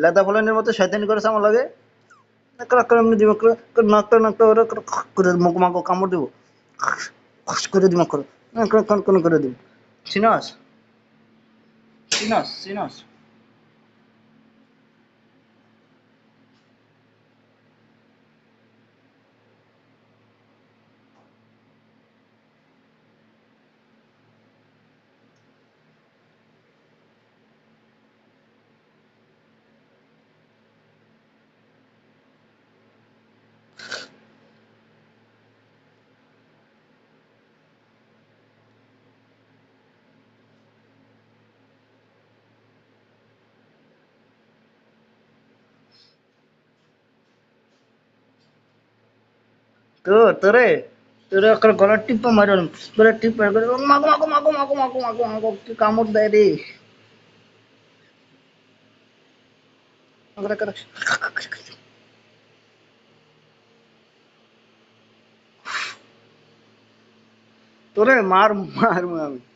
লেদা ফলানের মতো শয়তানি করেছে আমার লাগে। এমনি দিমাগ করে নাকটা নাকটা ওরা করে মুখ মাগো কামড় দেবো করে দিমাগ করে কোন করে দিব। চিনস চিনস চিনস তো তোরে তোরে একটা গলার টিপা মারলাম গলার টিপ মাগো মাগো মাগো মাগো মাগো মাগো মাগো কি কামড় দেয় রে। তোরে মার মার আমি